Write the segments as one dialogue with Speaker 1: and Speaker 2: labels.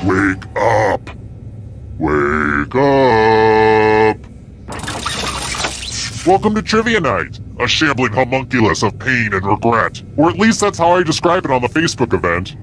Speaker 1: Wake up! Wake up! Welcome to Trivia Night, a shambling homunculus of pain and regret. Or at least that's how I describe it on the Facebook event.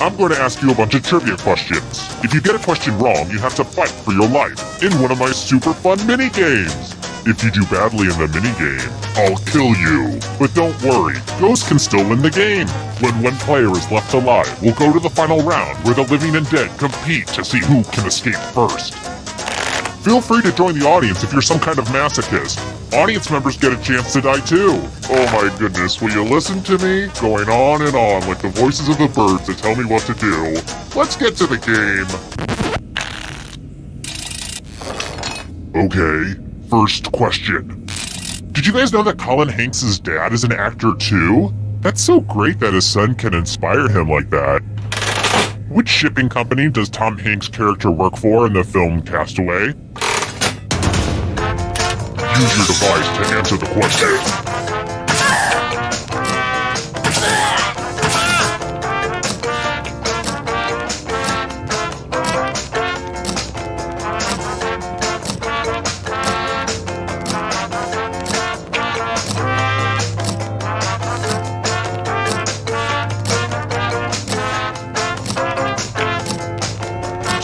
Speaker 1: I'm going to ask you a bunch of trivia questions. If you get a question wrong, you have to fight for your life in one of my super fun mini-games. If you do badly in the minigame, I'll kill you. But don't worry, Ghost can still win the game. When one player is left alive, we'll go to the final round where the living and dead compete to see who can escape first. Feel free to join the audience if you're some kind of masochist. Audience members get a chance to die too. Oh my goodness, will you listen to me? Going on and on like the voices of the birds that tell me what to do. Let's get to the game. Okay. First question. Did you guys know that Colin Hanks' dad is an actor too? That's so great that his son can inspire him like that. Which shipping company does Tom Hanks' character work for in the film Castaway? Use your device to answer the question.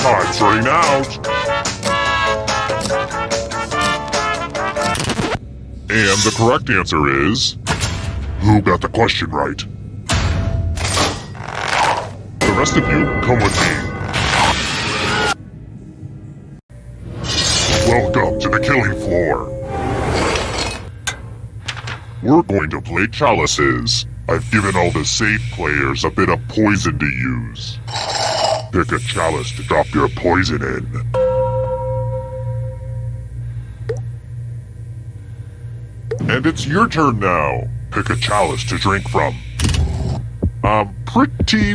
Speaker 1: Time Time's running out. And the correct answer is... Who got the question right? The rest of you, come with me. Welcome to the killing floor. We're going to play chalices. I've given all the safe players a bit of poison to use. Pick a chalice to drop your poison in. And it's your turn now. Pick a chalice to drink from. I'm pretty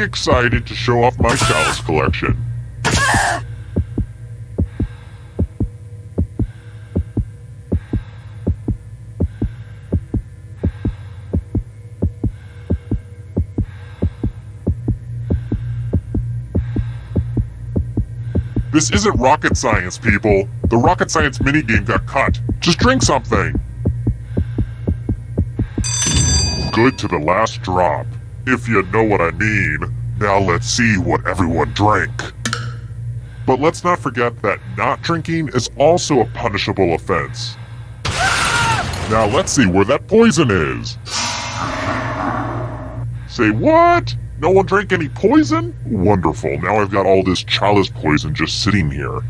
Speaker 1: excited to show off my chalice collection. This isn't rocket science, people. The rocket science minigame got cut. Just drink something. Good to the last drop, if you know what I mean. Now let's see what everyone drank. But let's not forget that not drinking is also a punishable offense. Now let's see where that poison is. Say what? No one drank any poison? Wonderful, now I've got all this chalice poison just sitting here.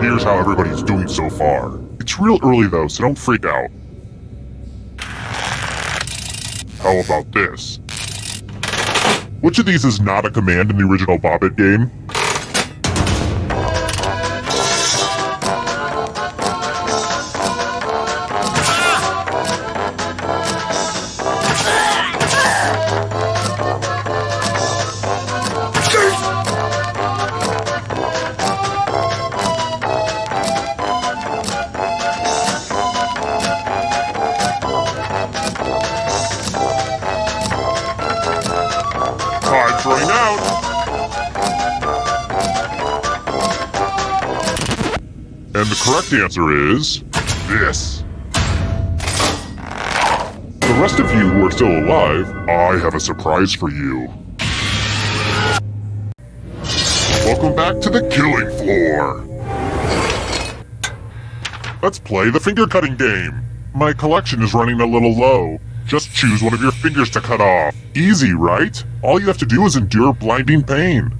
Speaker 1: Here's how everybody's doing so far. It's real early though, so don't freak out. How about this? Which of these is not a command in the original Bobbit game? Time's running out. And the correct answer is this. The rest of you who are still alive, I have a surprise for you. Welcome back to the killing floor. Let's play the finger cutting game. My collection is running a little low. Just choose one of your fingers to cut off. Easy, right? All you have to do is endure blinding pain.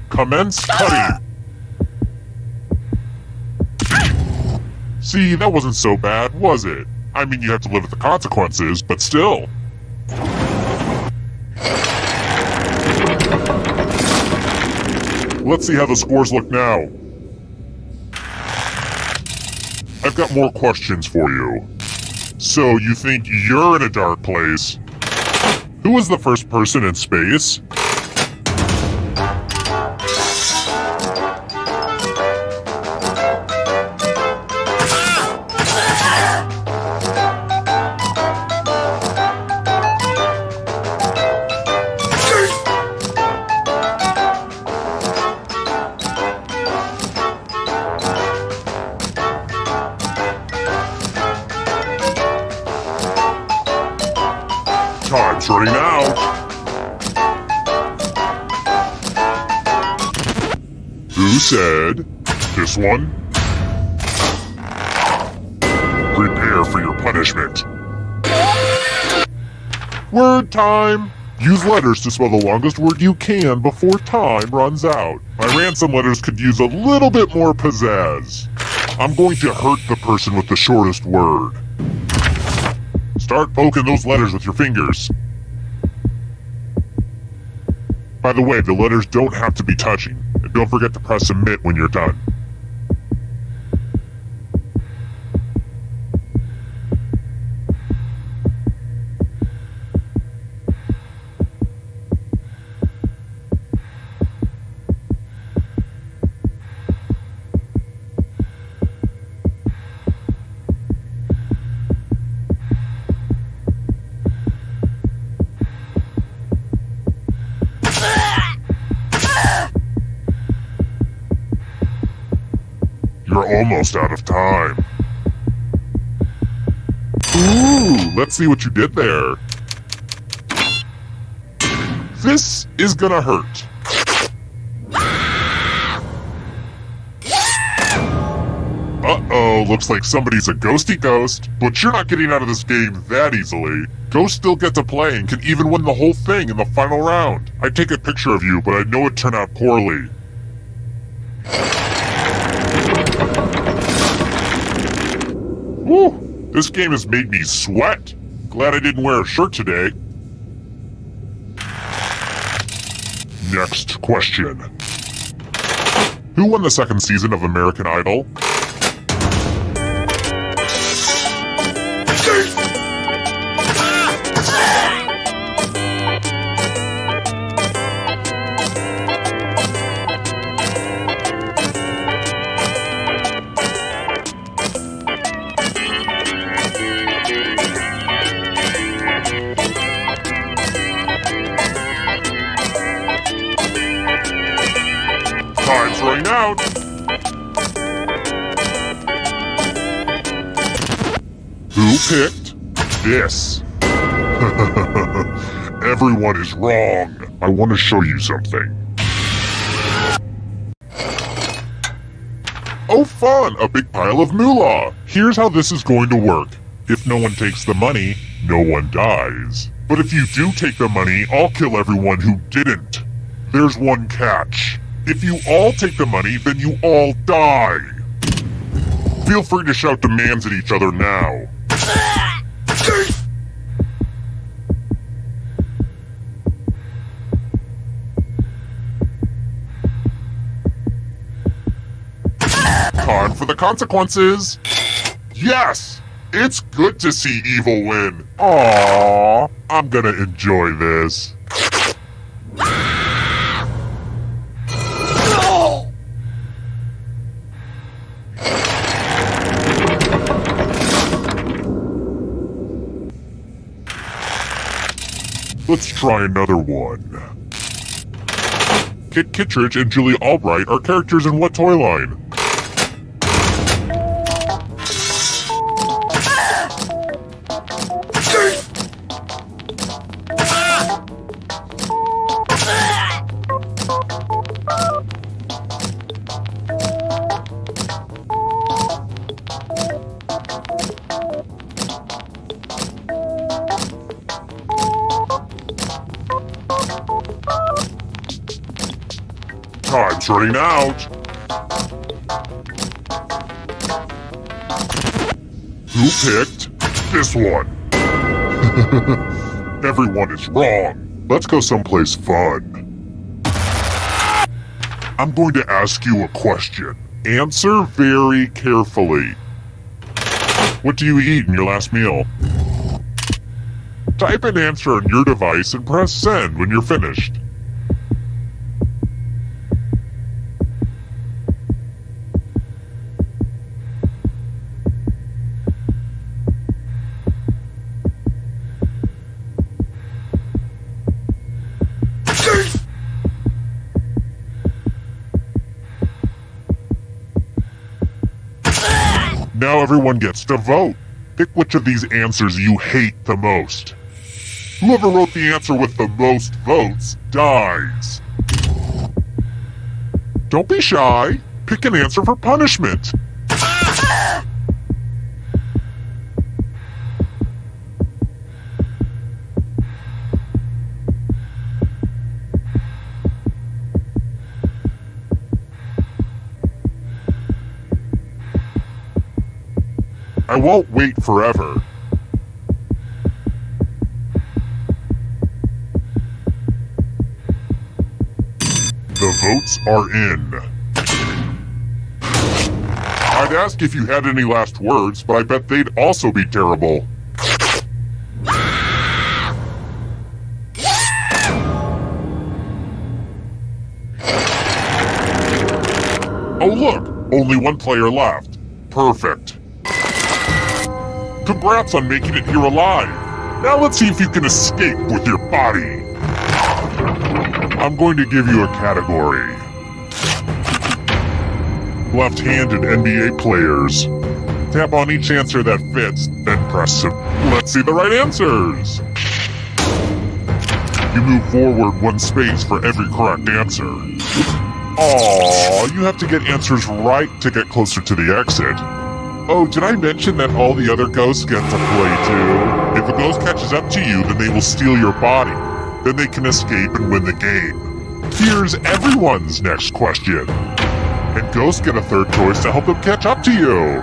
Speaker 1: Commence cutting. See, that wasn't so bad, was it? I mean, you have to live with the consequences, but still. Let's see how the scores look now. I've got more questions for you. So, you think you're in a dark place? Who was the first person in space? Time's running out. Who said this one? Prepare for your punishment. Word time! Use letters to spell the longest word you can before time runs out. My ransom letters could use a little bit more pizzazz. I'm going to hurt the person with the shortest word. Start poking those letters with your fingers. By the way, the letters don't have to be touching. And don't forget to press submit when you're done. You're almost out of time. Ooh, let's see what you did there. This is gonna hurt. Uh-oh, looks like somebody's a ghosty ghost. But you're not getting out of this game that easily. Ghosts still get to play and can even win the whole thing in the final round. I'd take a picture of you, but I know it turned out poorly. Woo! This game has made me sweat. Glad I didn't wear a shirt today. Next question. Who won the second season of American Idol? Time's running out. Who picked this? Everyone is wrong. I want to show you something. Oh fun, a big pile of moolah. Here's how this is going to work. If no one takes the money, no one dies. But if you do take the money, I'll kill everyone who didn't. There's one catch. If you all take the money, then you all die. Feel free to shout demands at each other now. Time for the consequences. Yes! It's good to see evil win. Aww, I'm gonna enjoy this. Let's try another one. Kit Kittredge and Julie Albright are characters in what toy line? Time's running out. Who picked this one? Everyone is wrong. Let's go someplace fun. I'm going to ask you a question. Answer very carefully. What do you eat in your last meal? Type an answer on your device and press send when you're finished. Now everyone gets to vote. Pick which of these answers you hate the most. Whoever wrote the answer with the most votes dies. Don't be shy. Pick an answer for punishment. I won't wait forever. The votes are in. I'd ask if you had any last words, but I bet they'd also be terrible. Oh look, only one player left. Perfect. Congrats on making it here alive. Now let's see if you can escape with your body. I'm going to give you a category. Left-handed NBA players. Tap on each answer that fits, then press sub. Let's see the right answers. You move forward one space for every correct answer. Aww, you have to get answers right to get closer to the exit. Oh, did I mention that all the other ghosts get to play too? If a ghost catches up to you, then they will steal your body. Then they can escape and win the game. Here's everyone's next question. And ghosts get a third choice to help them catch up to you.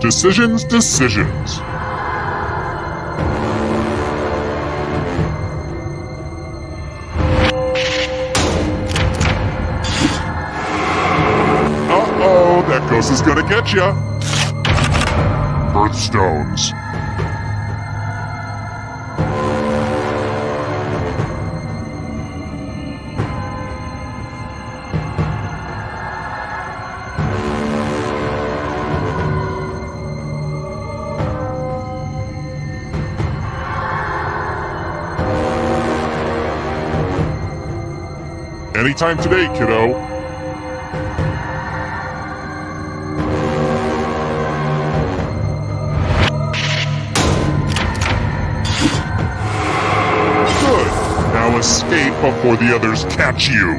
Speaker 1: Decisions. Uh-oh, that ghost is gonna get ya. Birthstones. Anytime today, kiddo. Good. Now escape before the others catch you.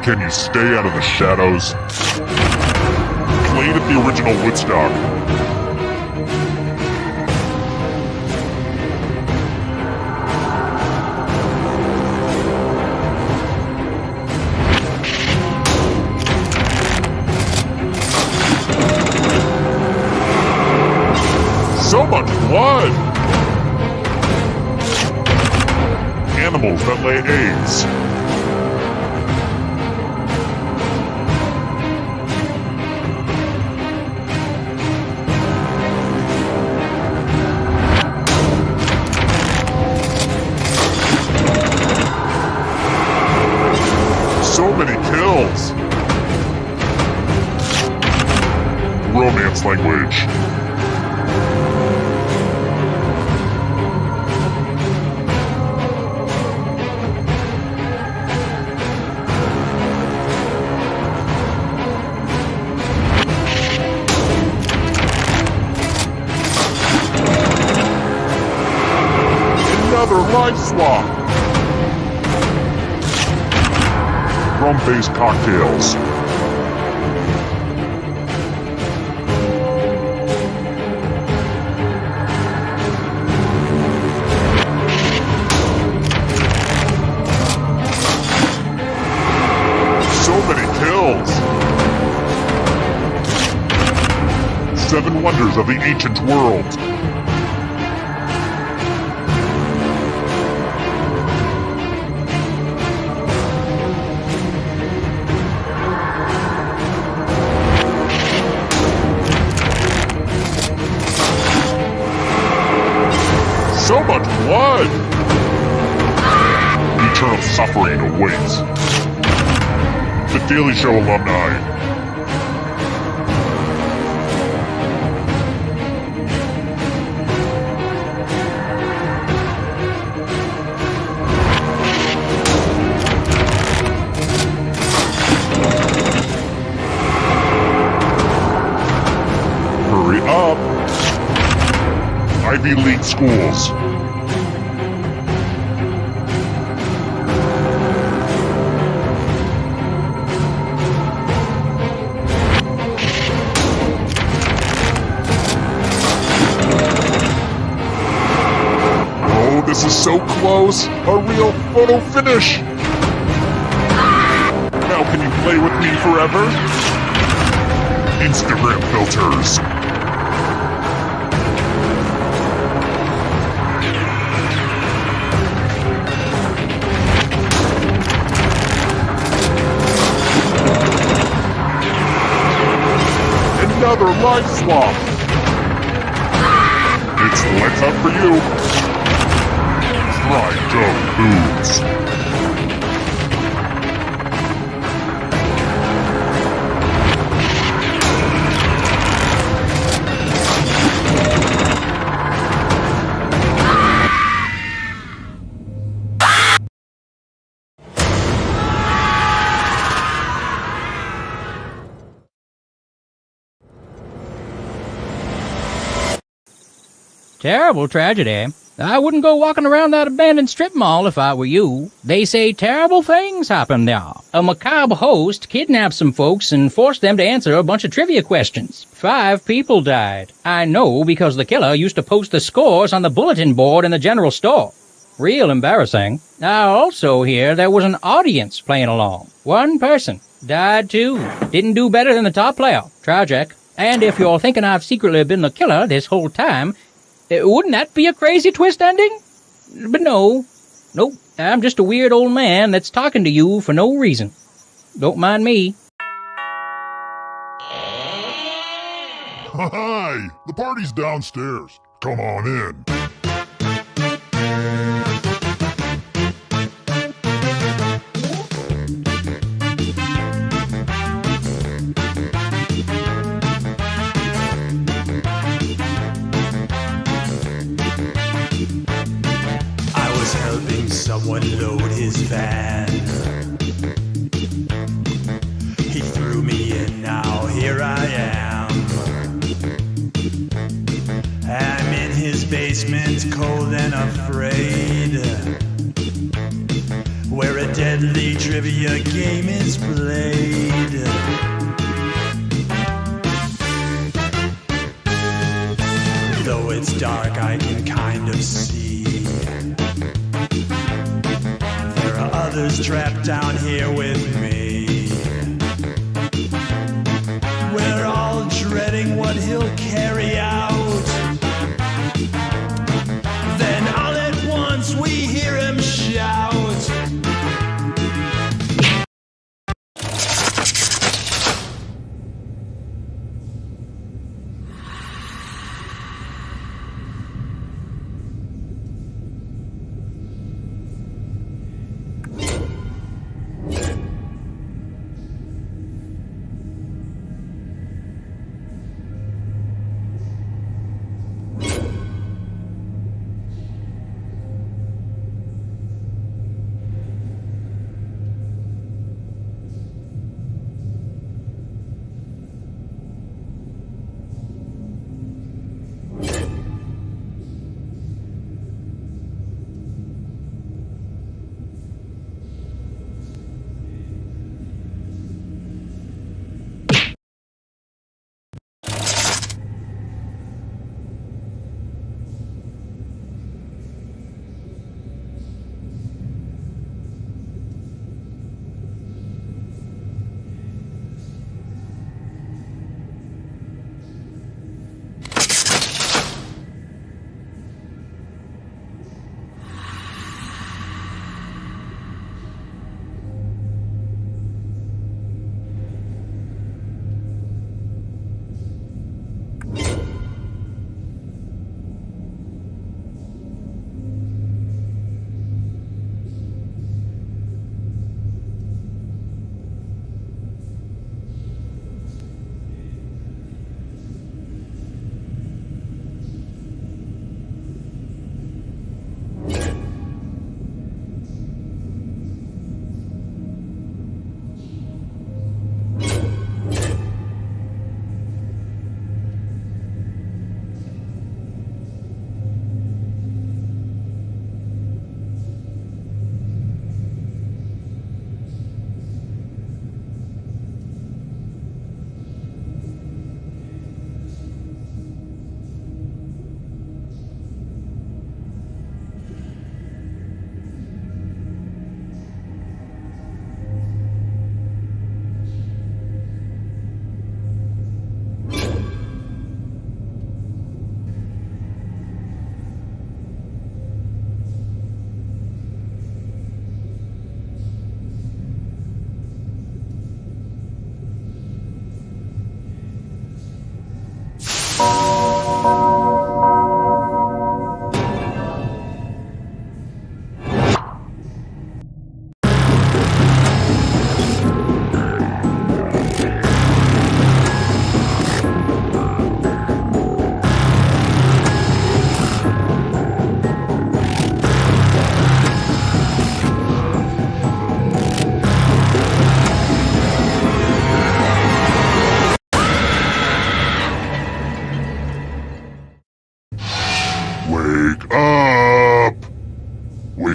Speaker 1: Can you stay out of the shadows? Played at the original Woodstock. So much blood! Animals that lay eggs. So many kills! Romance language. Another life swap! Rum-based cocktails. So many kills! 7 wonders of the ancient world. So much blood! Eternal suffering awaits. The Daily Show alumni. Hurry up! Ivy League schools. Oh, this is so close! A real photo finish! Now can you play with me forever? Instagram filters. Another life swap! It's lights up for you! Fried dough foods!
Speaker 2: Terrible tragedy. I wouldn't go walking around that abandoned strip mall if I were you. They say terrible things happen there. A macabre host kidnapped some folks and forced them to answer a bunch of trivia questions. 5 people died. I know because the killer used to post the scores on the bulletin board in the general store. Real embarrassing. I also hear there was an audience playing along. 1 person died too. Didn't do better than the top player. Tragic. And if you're thinking I've secretly been the killer this whole time, wouldn't that be a crazy twist ending? But nope, I'm just a weird old man that's talking to you for no reason. Don't mind me.
Speaker 1: Hi! The party's downstairs. Come on in.
Speaker 3: Helping someone load his van. He threw me in, now here I am. I'm in his basement, cold and afraid, where a deadly trivia game is played. Though it's dark, I can kind of see others trapped down here with me. We're all dreading what he'll carry out. Then all at once we hear him shout.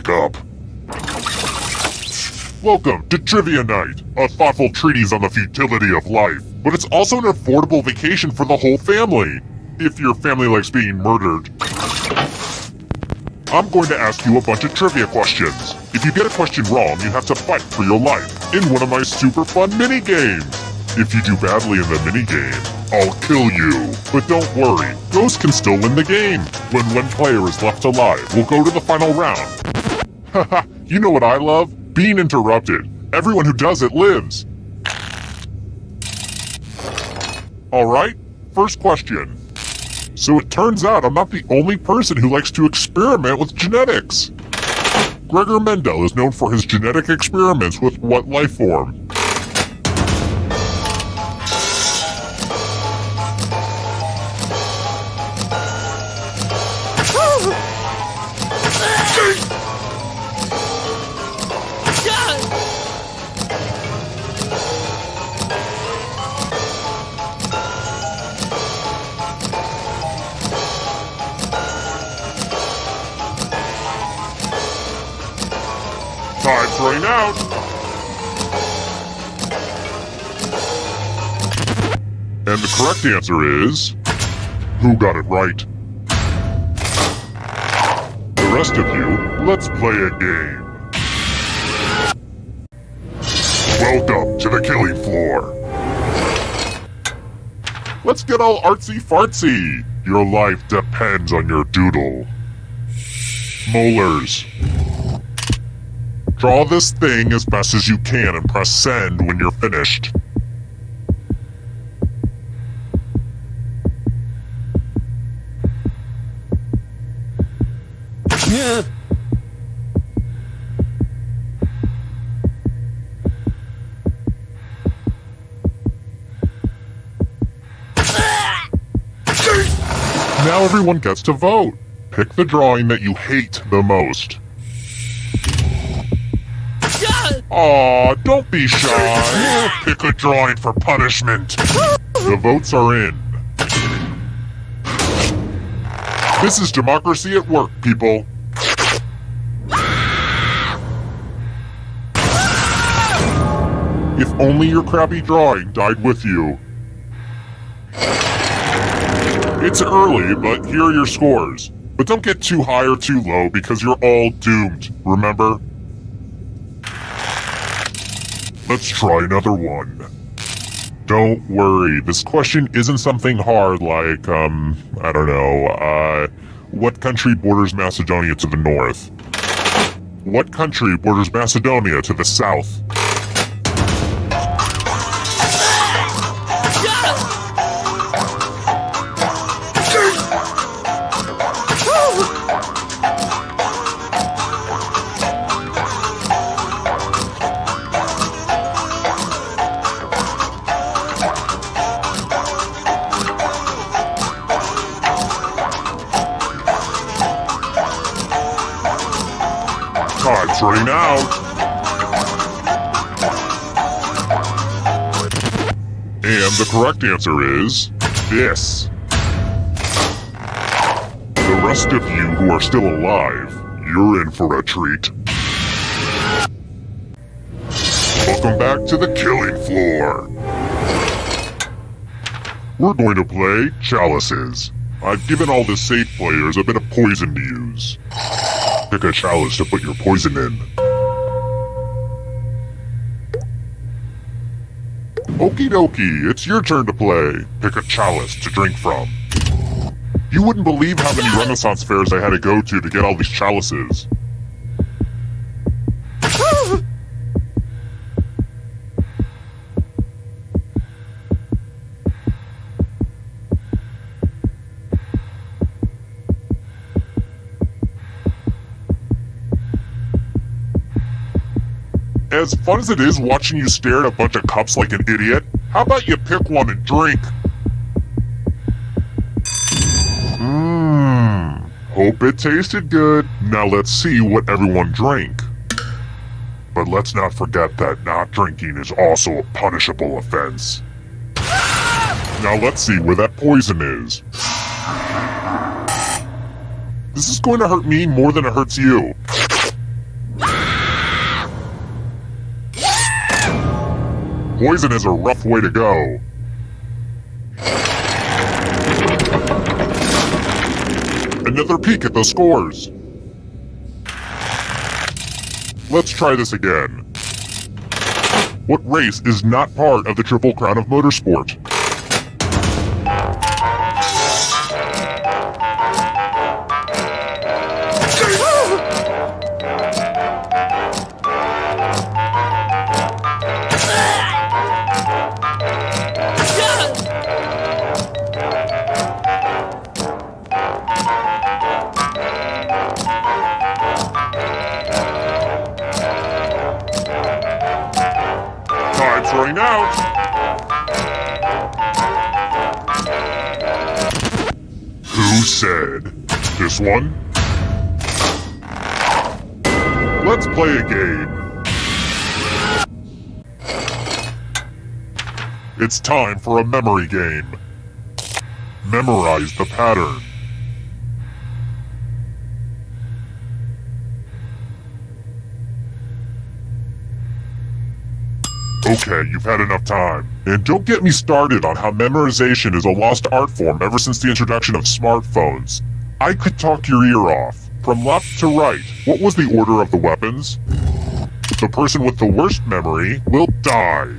Speaker 1: wake up. Welcome to Trivia Night, a thoughtful treatise on the futility of life, but it's also an affordable vacation for the whole family, if your family likes being murdered. I'm going to ask you a bunch of trivia questions. If you get a question wrong, you have to fight for your life in one of my super fun mini-games. If you do badly in the mini-game, I'll kill you. But don't worry, ghosts can still win the game. When one player is left alive, we'll go to the final round. Haha, you know what I love? Being interrupted. Everyone who does it lives. Alright, first question. So it turns out I'm not the only person who likes to experiment with genetics. Gregor Mendel is known for his genetic experiments with what life form? Time's running out! And the correct answer is... Who got it right? The rest of you, let's play a game. Welcome to the killing floor. Let's get all artsy-fartsy. Your life depends on your doodle. Molars. Draw this thing as best as you can and press send when you're finished. Now everyone gets to vote. Pick the drawing that you hate the most. Aw, don't be shy. Pick a drawing for punishment. The votes are in. This is democracy at work, people. If only your crappy drawing died with you. It's early, but here are your scores. But don't get too high or too low because you're all doomed, remember? Let's try another one. Don't worry, this question isn't something hard like, I don't know, what country borders Macedonia to the north? What country borders Macedonia to the south? Time's running out. And the correct answer is this. The rest of you who are still alive, you're in for a treat. Welcome back to the killing floor. We're going to play chalices. I've given all the safe players a bit of poison to use. Pick a chalice to put your poison in. Okie dokie, it's your turn to play. Pick a chalice to drink from. You wouldn't believe how many Renaissance fairs I had to go to get all these chalices. As fun as it is watching you stare at a bunch of cups like an idiot, how about you pick one and drink? Hope it tasted good. Now let's see what everyone drank. But let's not forget that not drinking is also a punishable offense. Now let's see where that poison is. This is going to hurt me more than it hurts you. Poison is a rough way to go. Another peek at the scores. Let's try this again. What race is not part of the Triple Crown of Motorsport? Time's running out. Who said? This one? Let's play a game. It's time for a memory game. Memorize the pattern. Okay, you've had enough time. And don't get me started on how memorization is a lost art form ever since the introduction of smartphones. I could talk your ear off. From left to right, what was the order of the weapons? The person with the worst memory will die.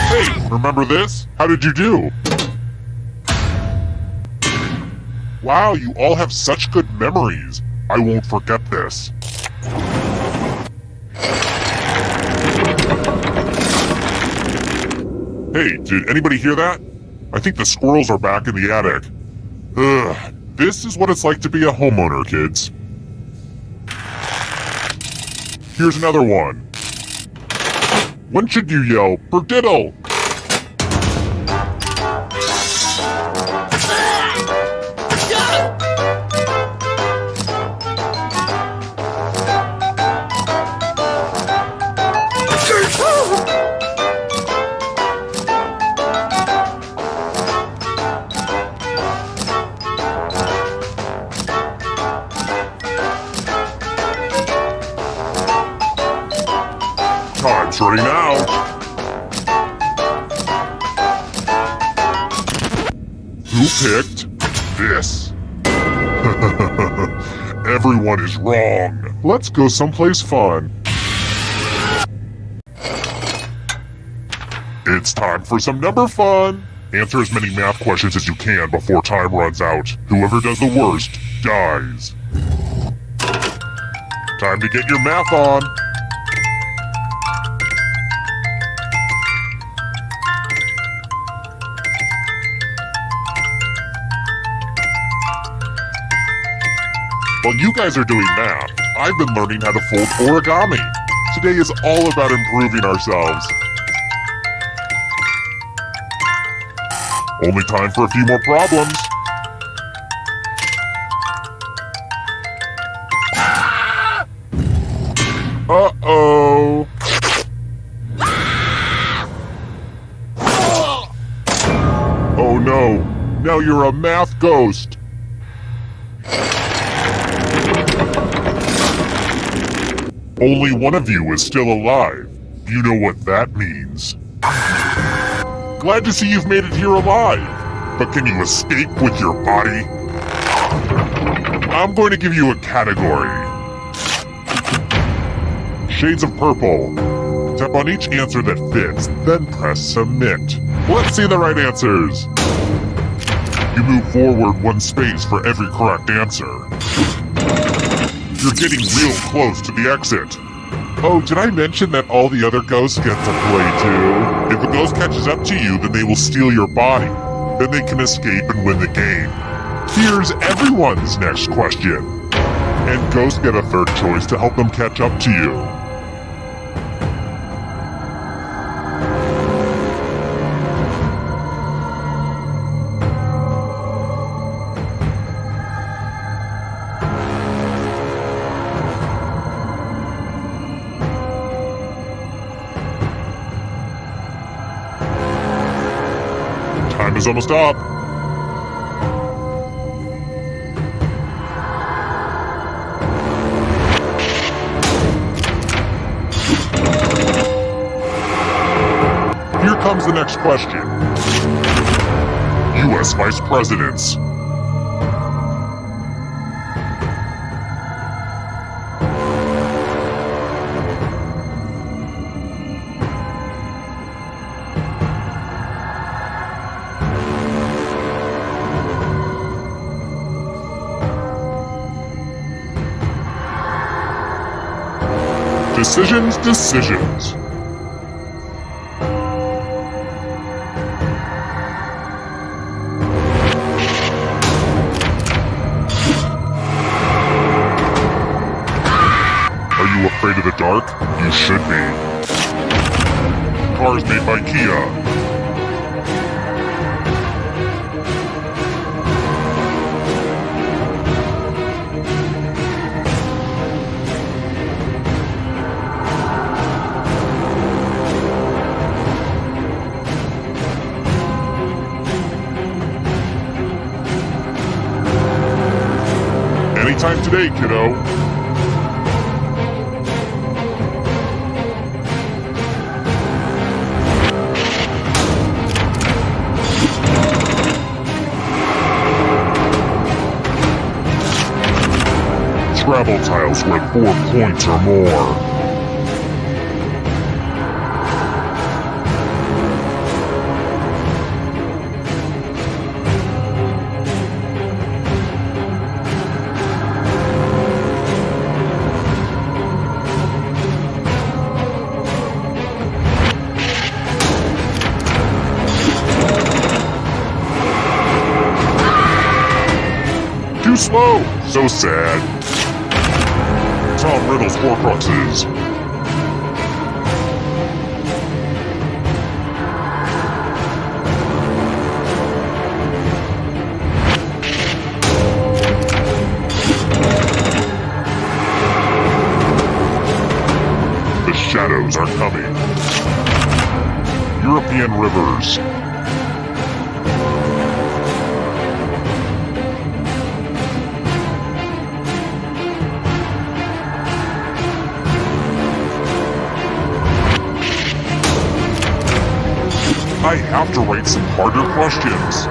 Speaker 1: Hey, remember this? How did you do? Wow, you all have such good memories. I won't forget this. Hey, did anybody hear that? I think the squirrels are back in the attic. Ugh, this is what it's like to be a homeowner, kids. Here's another one. When should you yell, "Perdiddle"? Time's running out. Who picked this? Everyone is wrong. Let's go someplace fun. It's time for some number fun. Answer as many math questions as you can before time runs out. Whoever does the worst dies. Time to get your math on. While you guys are doing math, I've been learning how to fold origami. Today is all about improving ourselves. Only time for a few more problems. Uh-oh. Oh no, now you're a math ghost. Only one of you is still alive. You know what that means. Glad to see you've made it here alive. But can you escape with your body? I'm going to give you a category. Shades of purple. Tap on each answer that fits, then press submit. Let's see the right answers. You move forward one space for every correct answer. You're getting real close to the exit. Oh, did I mention that all the other ghosts get to play too? If a ghost catches up to you, then they will steal your body. Then they can escape and win the game. Here's everyone's next question. And ghosts get a third choice to help them catch up to you. Time to is almost up. Here comes the next question. U.S. Vice Presidents. Decisions. Are you afraid of the dark? You should be. Cars made by Kia. Anytime today, kiddo. Travel tiles worth 4 points or more. Too slow! So sad. Tom Riddle's Horcruxes. The shadows are coming. European rivers. I have to write some harder questions.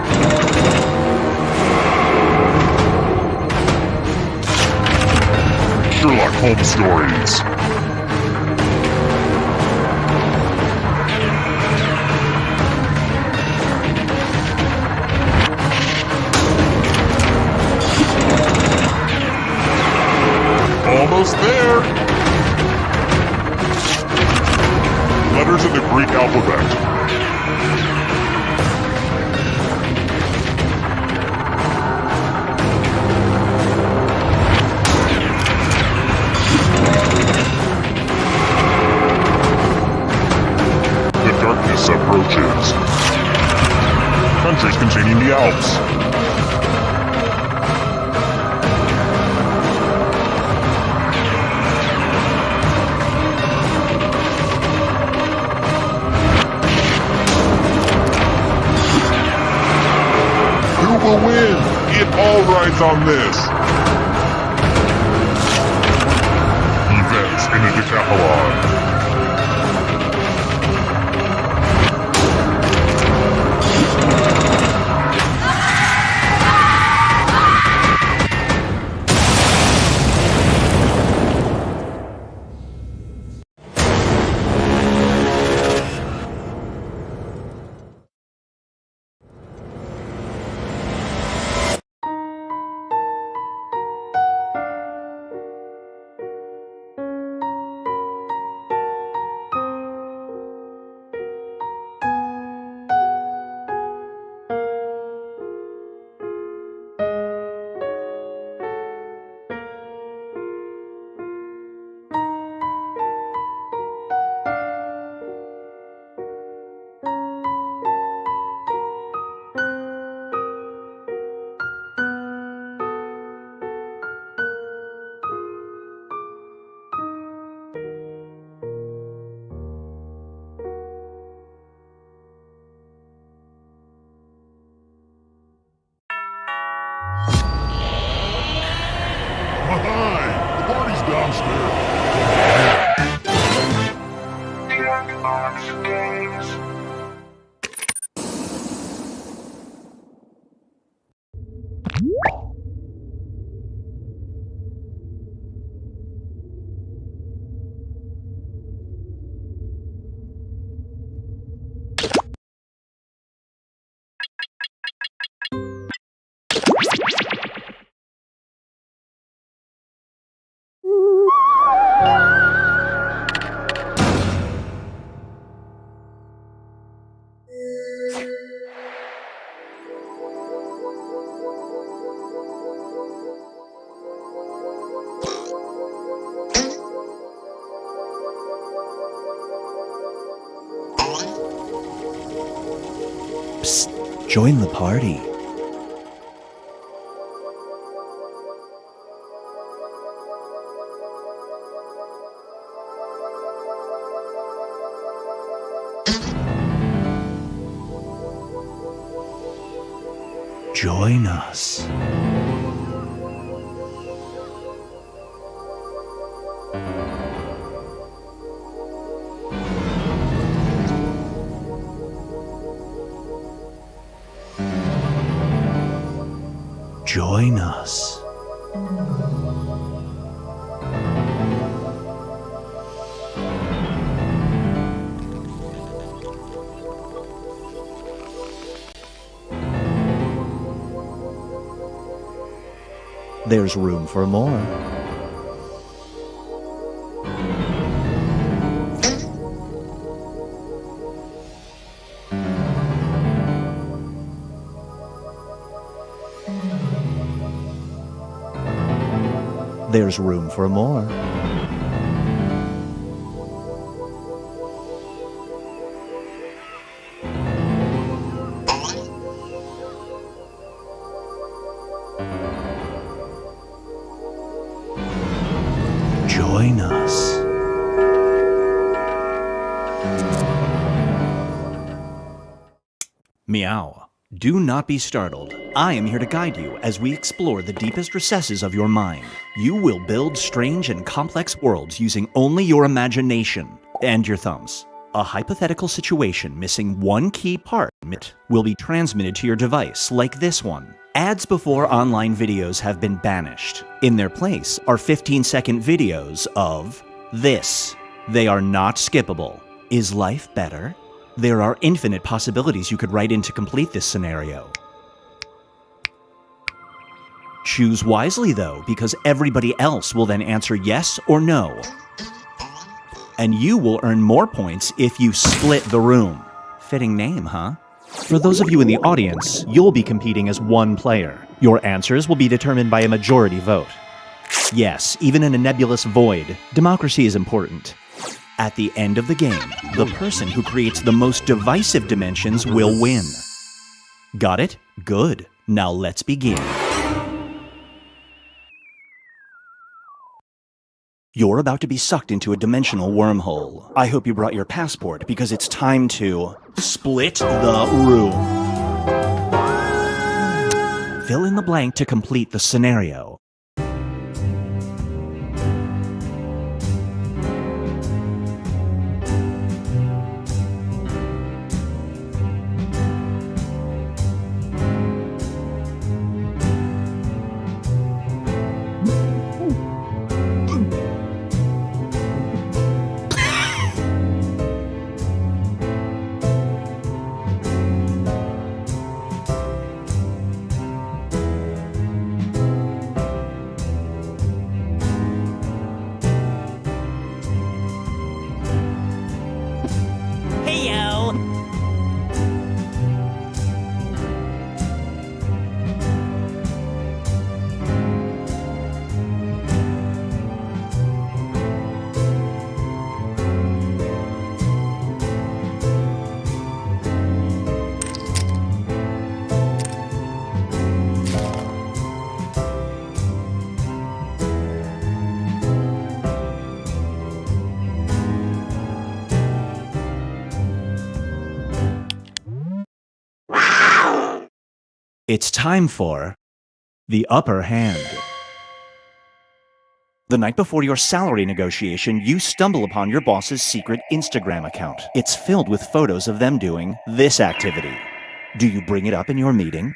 Speaker 1: Sherlock Holmes stories. Almost there. Letters in the Greek alphabet. Approaches. Countries containing the Alps. Who will win? It all rides on this. Events in the Decathlon. time! The party's downstairs!
Speaker 4: Jackbox games.
Speaker 5: Psst, join the party. Join us. Join us. There's room for more. There's room for more. Join us. Meow. Do not be startled. I am here to guide you as we explore the deepest recesses of your mind. You will build strange and complex worlds using only your imagination and your thumbs. A hypothetical situation missing one key part will be transmitted to your device, like this one. Ads before online videos have been banished. In their place are 15-second videos of this. They are not skippable. Is life better? There are infinite possibilities you could write in to complete this scenario. Choose wisely, though, because everybody else will then answer yes or no. And you will earn more points if you split the room. Fitting name, huh? For those of you in the audience, you'll be competing as one player. Your answers will be determined by a majority vote. Yes, even in a nebulous void, democracy is important. At the end of the game, the person who creates the most divisive dimensions will win. Got it? Good. Now let's begin. You're about to be sucked into a dimensional wormhole. I hope you brought your passport because it's time to split the room. Fill in the blank to complete the scenario. It's time for the upper hand. The night before your salary negotiation, you stumble upon your boss's secret Instagram account. It's filled with photos of them doing this activity. Do you bring it up in your meeting?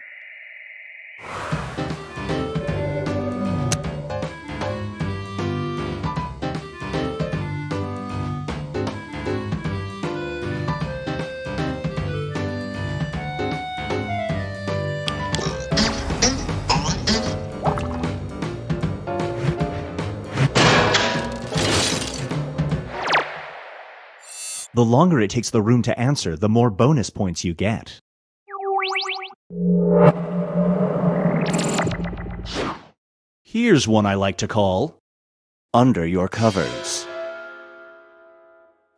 Speaker 5: The longer it takes the room to answer, the more bonus points you get. Here's one I like to call Under Your Covers.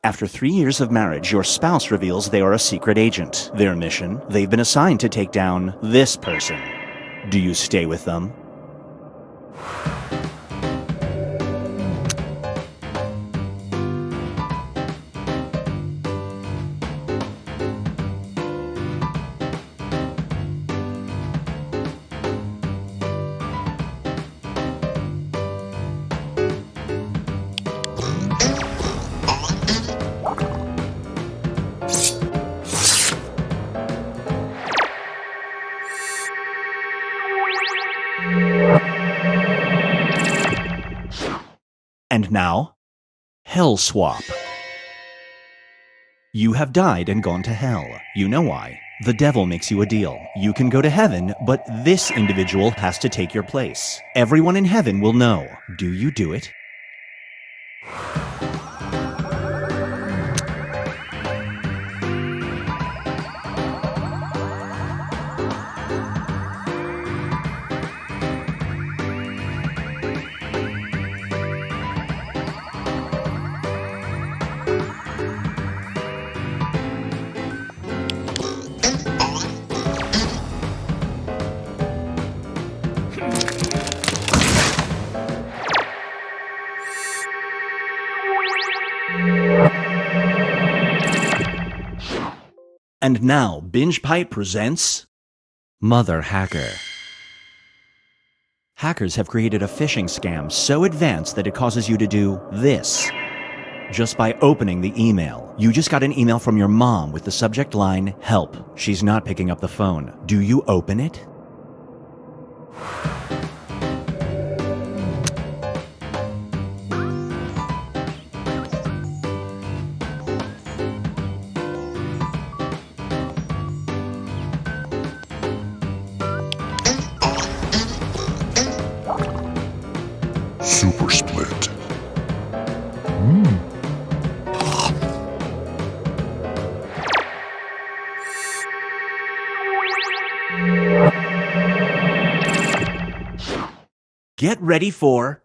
Speaker 5: After 3 years of marriage, your spouse reveals they are a secret agent. Their mission, they've been assigned to take down this person. Do you stay with them? And now, Hell Swap. You have died and gone to hell. You know why. The devil makes you a deal. You can go to heaven, but this individual has to take your place. Everyone in heaven will know. Do you do it? And now, Binge Pipe presents Mother Hacker. Hackers have created a phishing scam so advanced that it causes you to do this. Just by opening the email. You just got an email from your mom with the subject line, "Help." She's not picking up the phone. Do you open it?
Speaker 1: Super Split.
Speaker 5: Get ready for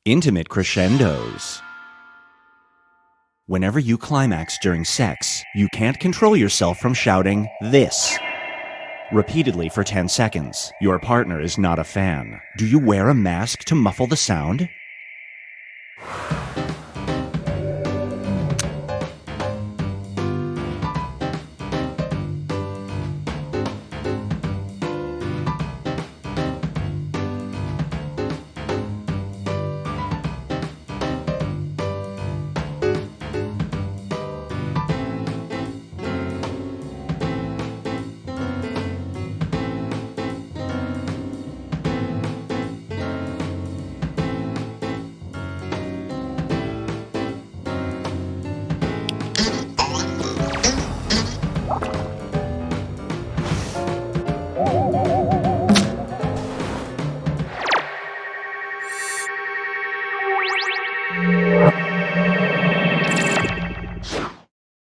Speaker 5: intimate crescendos. Whenever you climax during sex, you can't control yourself from shouting this repeatedly for 10 seconds. Your partner is not a fan. Do you wear a mask to muffle the sound?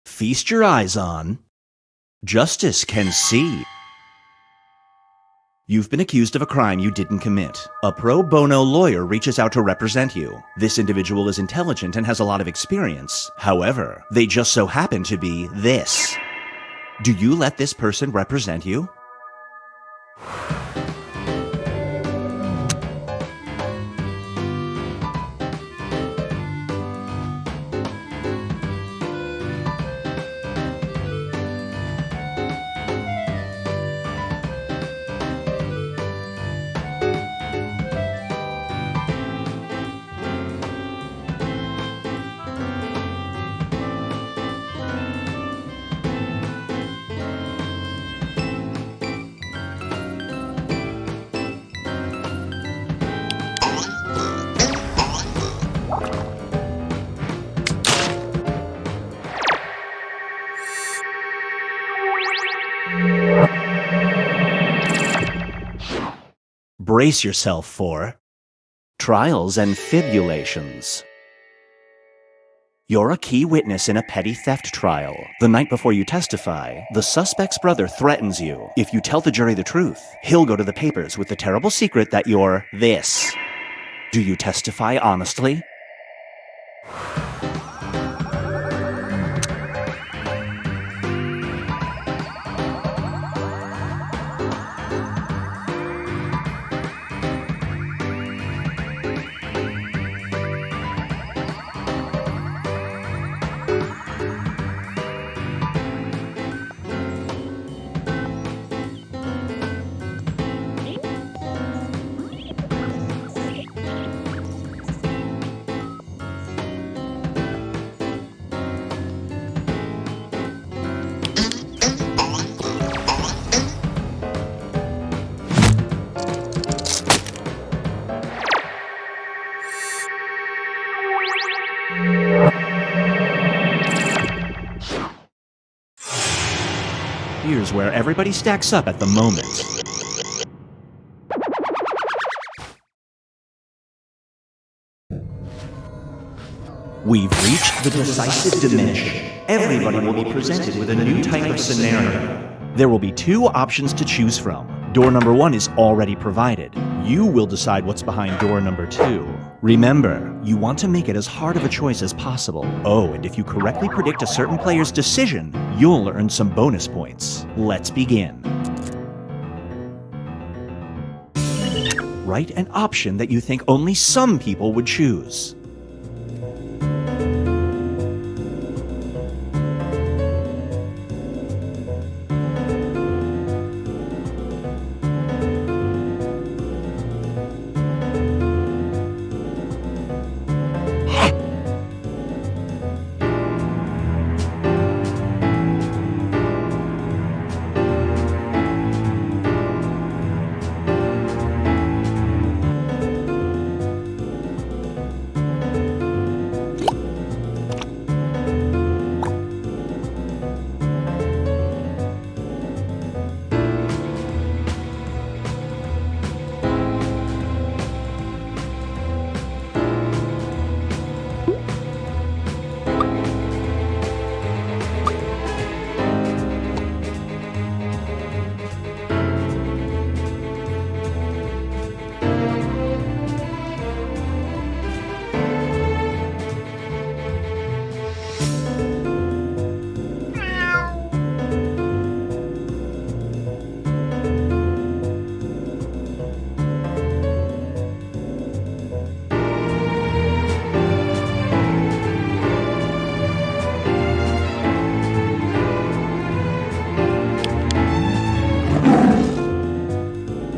Speaker 5: Feast your eyes on Justice Can See. You've been accused of a crime you didn't commit. A pro bono lawyer reaches out to represent you. This individual is intelligent and has a lot of experience. However, they just so happen to be this. Do you let this person represent you? brace yourself for trials and fibulations. You're a key witness in a petty theft trial. The night before you testify, the suspect's brother threatens you. If you tell the jury the truth, he'll go to the papers with the terrible secret that you're this. Do you testify honestly? Here's where everybody stacks up at the moment. We've reached the decisive dimension. Everybody will be presented with a new type of scenario. There will be two options to choose from. Door number 1 is already provided. You will decide what's behind door number 2. Remember, you want to make it as hard of a choice as possible. Oh, and if you correctly predict a certain player's decision, you'll earn some bonus points. Let's begin. Write an option that you think only some people would choose.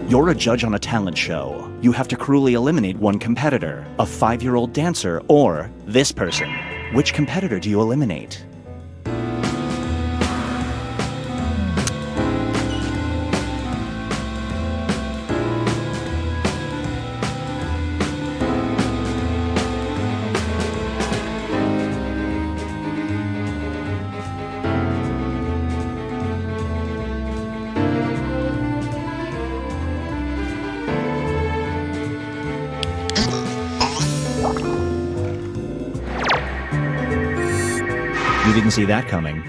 Speaker 5: You're a judge on a talent show. You have to cruelly eliminate one competitor, a 5-year-old dancer, or this person. Which competitor do you eliminate? You didn't see that coming.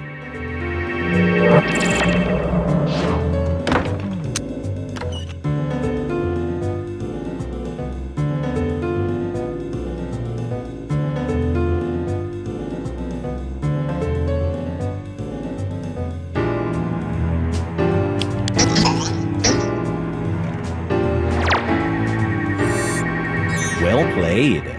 Speaker 5: Well played.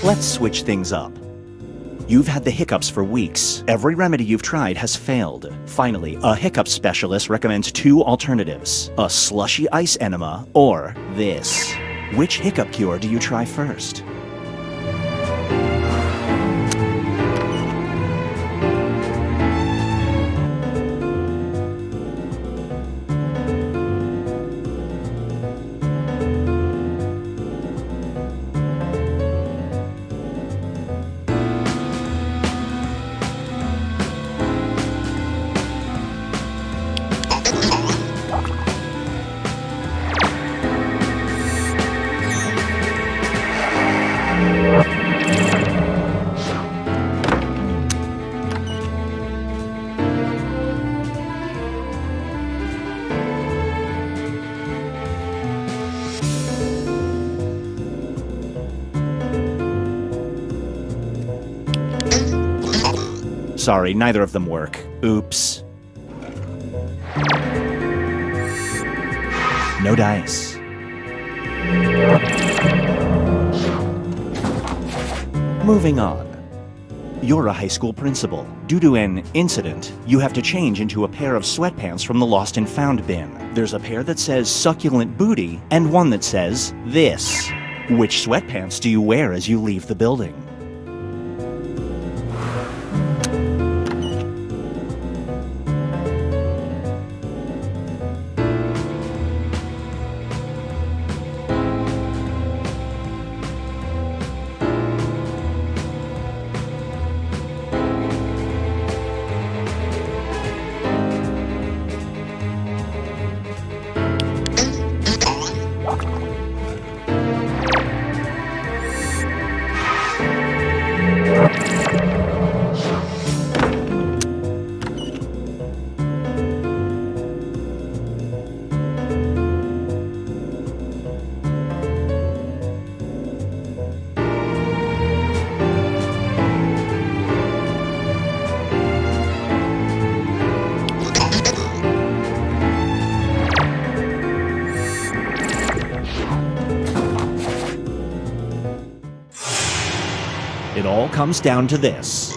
Speaker 5: Let's switch things up. You've had the hiccups for weeks. Every remedy you've tried has failed. Finally, a hiccup specialist recommends 2 alternatives: a slushy ice enema or this. Which hiccup cure do you try first? Sorry, neither of them work. Oops. No dice. Moving on. You're a high school principal. Due to an incident, you have to change into a pair of sweatpants from the lost and found bin. There's a pair that says succulent booty and one that says this. Which sweatpants do you wear as you leave the building? It all comes down to this.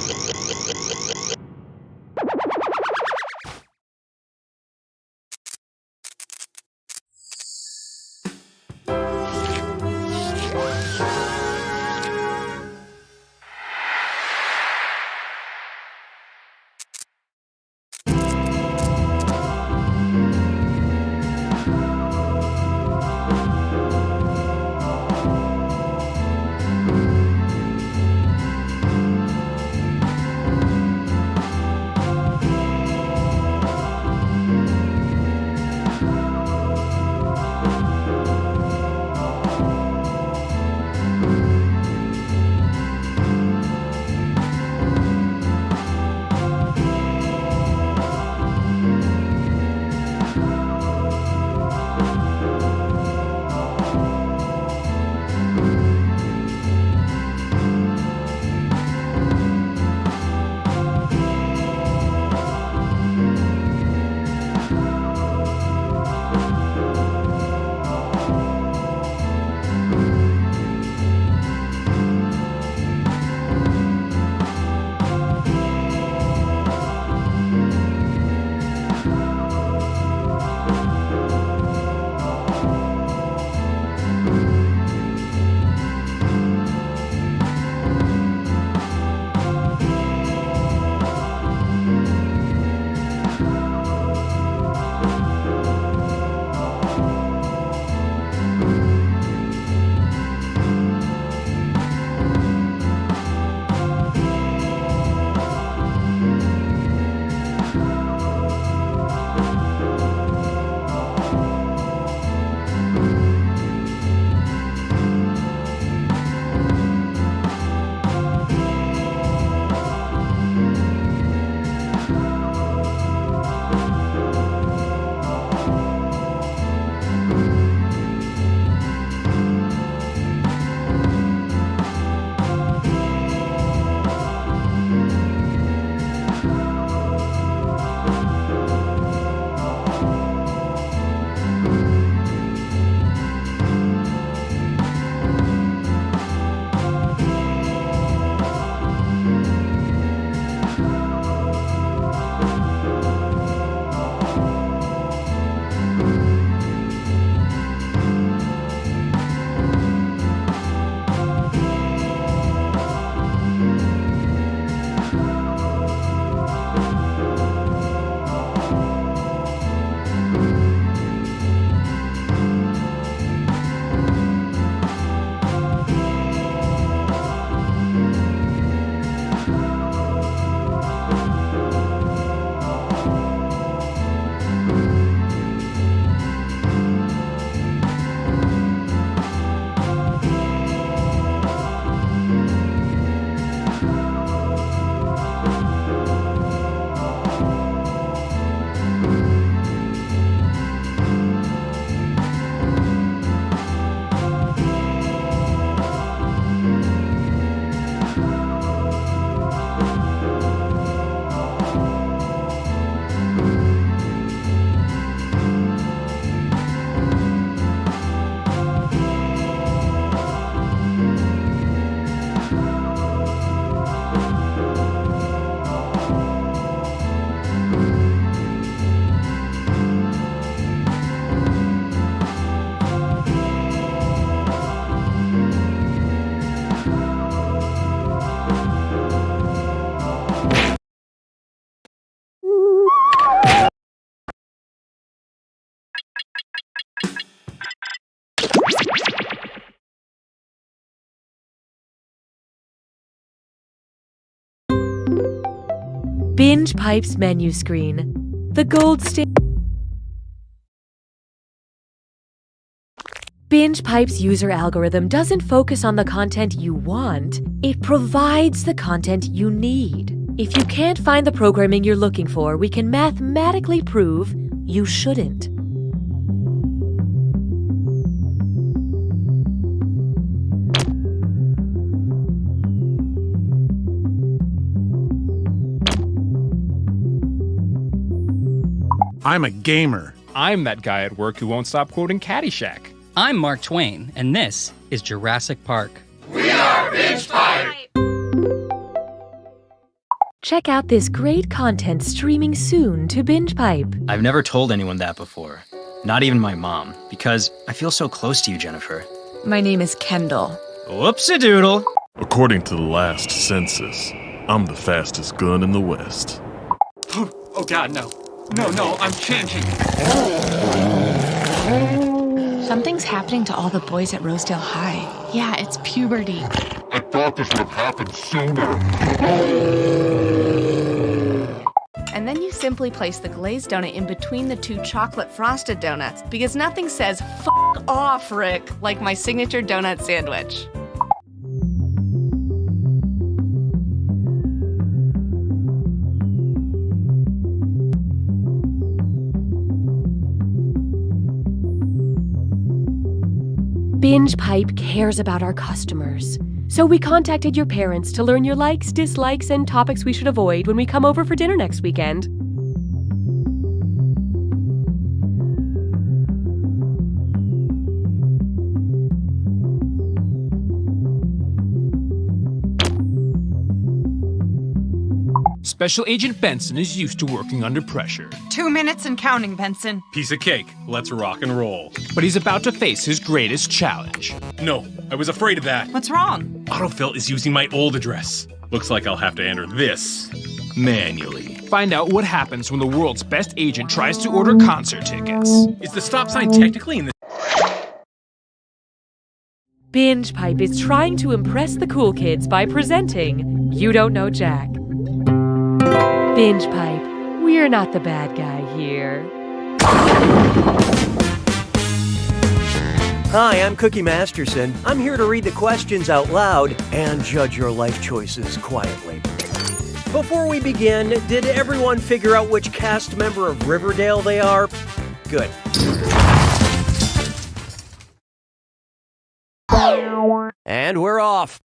Speaker 6: Binge Pipe's menu screen. The gold standard. Binge Pipe's user algorithm doesn't focus on the content you want, it provides the content you need. If you can't find the programming you're looking for, we can mathematically prove you shouldn't.
Speaker 7: I'm a gamer. I'm that guy at work who won't stop quoting Caddyshack.
Speaker 2: I'm Mark Twain, and this is Jurassic Park.
Speaker 4: We are Binge Pipe!
Speaker 6: Check out this great content streaming soon to Binge Pipe.
Speaker 8: I've never told anyone that before. Not even my mom, because I feel so close to you, Jennifer.
Speaker 9: My name is Kendall.
Speaker 8: Whoopsie-doodle.
Speaker 10: According to the last census, I'm the fastest gun in the West.
Speaker 11: Oh God, no. No, I'm changing.
Speaker 9: Something's happening to all the boys at Rosedale High. Yeah, it's puberty.
Speaker 1: I thought this would have happened sooner.
Speaker 12: And then you simply place the glazed donut in between the two chocolate frosted donuts, because nothing says "F off, Rick" like my signature donut sandwich.
Speaker 6: Binge Pipe cares about our customers. So we contacted your parents to learn your likes, dislikes, and topics we should avoid when we come over for dinner next weekend.
Speaker 7: Special Agent Benson is used to working under pressure.
Speaker 9: 2 minutes and counting, Benson.
Speaker 7: Piece of cake. Let's rock and roll. But he's about to face his greatest challenge. No, I was afraid of that.
Speaker 9: What's wrong?
Speaker 7: Autofill is using my old address. Looks like I'll have to enter this manually. Find out what happens when the world's best agent tries to order concert tickets. Is the stop sign technically in the...
Speaker 6: Binge Pipe is trying to impress the cool kids by presenting You Don't Know Jack. Binge Pipe, we're not the bad guy here.
Speaker 13: Hi, I'm Cookie Masterson. I'm here to read the questions out loud and judge your life choices quietly. Before we begin, did everyone figure out which cast member of Riverdale they are? Good. And we're off.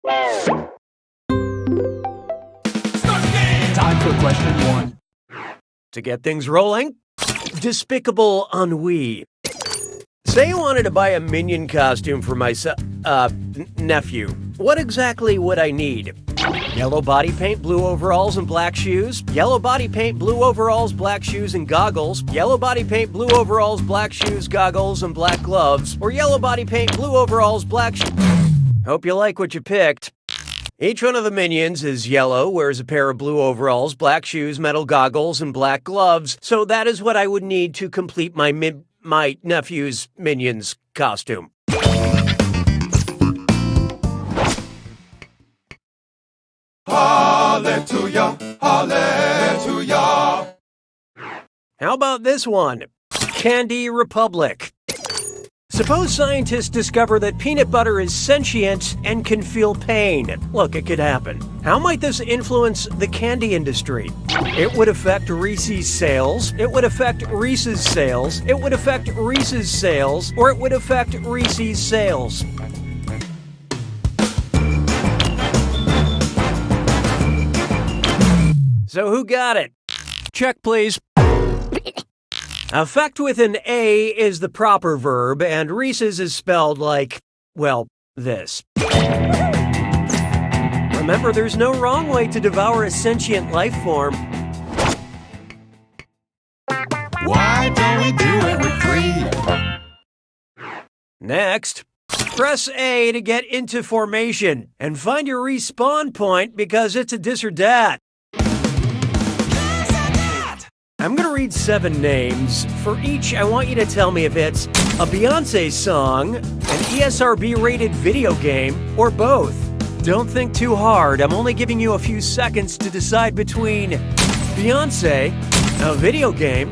Speaker 11: Time for question 1.
Speaker 13: To get things rolling, Despicable Ennui. Say you wanted to buy a Minion costume for my nephew. What exactly would I need? Yellow body paint, blue overalls, and black shoes. Yellow body paint, blue overalls, black shoes, and goggles. Yellow body paint, blue overalls, black shoes, goggles, and black gloves. Or yellow body paint, blue overalls, black shoes. Hope you like what you picked. Each one of the Minions is yellow, wears a pair of blue overalls, black shoes, metal goggles, and black gloves. So that is what I would need to complete my nephew's Minions costume.
Speaker 11: Hallelujah, hallelujah.
Speaker 13: How about this one? Candy Republic. Suppose scientists discover that peanut butter is sentient and can feel pain. Look, it could happen. How might this influence the candy industry? It would affect Reese's sales. It would affect Reese's sales. It would affect Reese's sales. Or it would affect Reese's sales. So who got it? Check, please. Affect with an A is the proper verb, and Reese's is spelled like, well, this. Remember, there's no wrong way to devour a sentient life form.
Speaker 11: Why don't we do it with 3?
Speaker 13: Next, press A to get into formation, and find your respawn point because it's a this or that. I'm gonna read 7 names. For each, I want you to tell me if it's a Beyoncé song, an ESRB-rated video game, or both. Don't think too hard. I'm only giving you a few seconds to decide between fiance, a video game,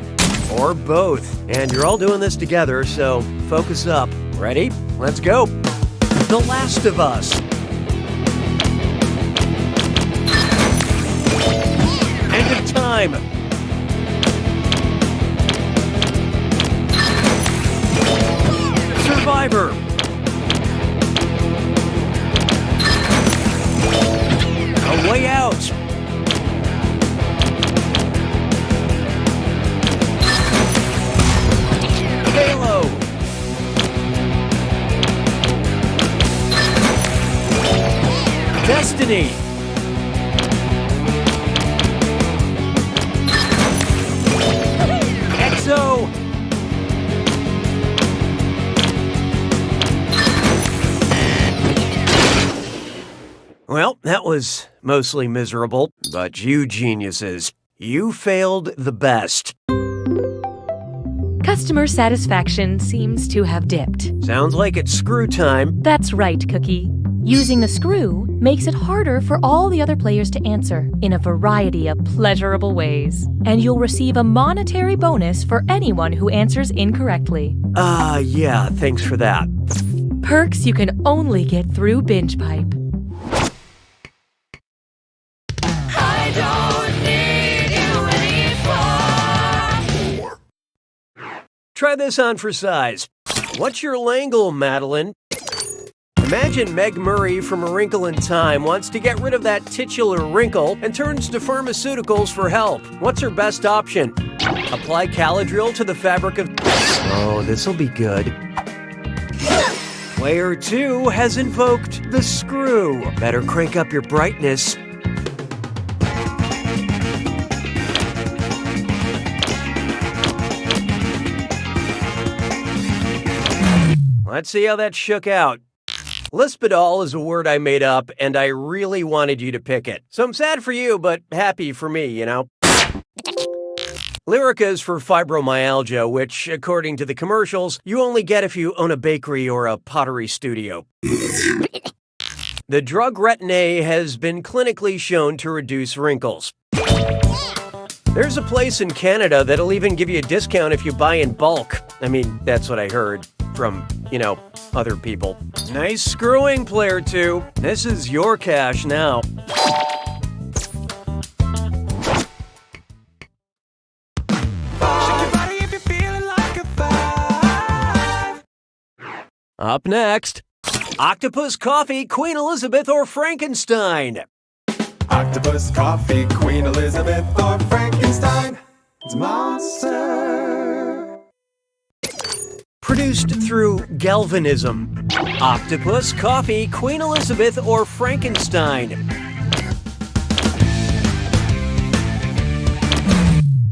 Speaker 13: or both. And you're all doing this together, so focus up. Ready? Let's go. The Last of Us. End of Time. Survivor. A Way Out. Halo. Destiny. EXO. Well, that was mostly miserable, but you geniuses, you failed the best.
Speaker 6: Customer satisfaction seems to have dipped.
Speaker 13: Sounds like it's screw time.
Speaker 6: That's right, Cookie. Using the screw makes it harder for all the other players to answer in a variety of pleasurable ways. And you'll receive a monetary bonus for anyone who answers incorrectly.
Speaker 13: Yeah, thanks for that.
Speaker 6: Perks you can only get through Binge Pipe.
Speaker 13: Try this on for size. What's your langle, Madeline? Imagine Meg Murray from A Wrinkle in Time wants to get rid of that titular wrinkle and turns to pharmaceuticals for help. What's her best option? Apply Caladryl to the fabric of... Oh, this'll be good. Player 2 has invoked the screw. Better crank up your brightness. Let's see how that shook out. Lispidol is a word I made up, and I really wanted you to pick it. So I'm sad for you, but happy for me, you know? Lyrica is for fibromyalgia, which, according to the commercials, you only get if you own a bakery or a pottery studio. The drug Retin-A has been clinically shown to reduce wrinkles. There's a place in Canada that'll even give you a discount if you buy in bulk. I mean, that's what I heard from, other people. Nice screwing, Player 2. This is your cash now. Up next, Octopus Coffee, Queen Elizabeth, or Frankenstein?
Speaker 11: Octopus Coffee, Queen Elizabeth, or Frankenstein? It's a monster.
Speaker 13: Produced through galvanism. Octopus, Coffee, Queen Elizabeth, or Frankenstein?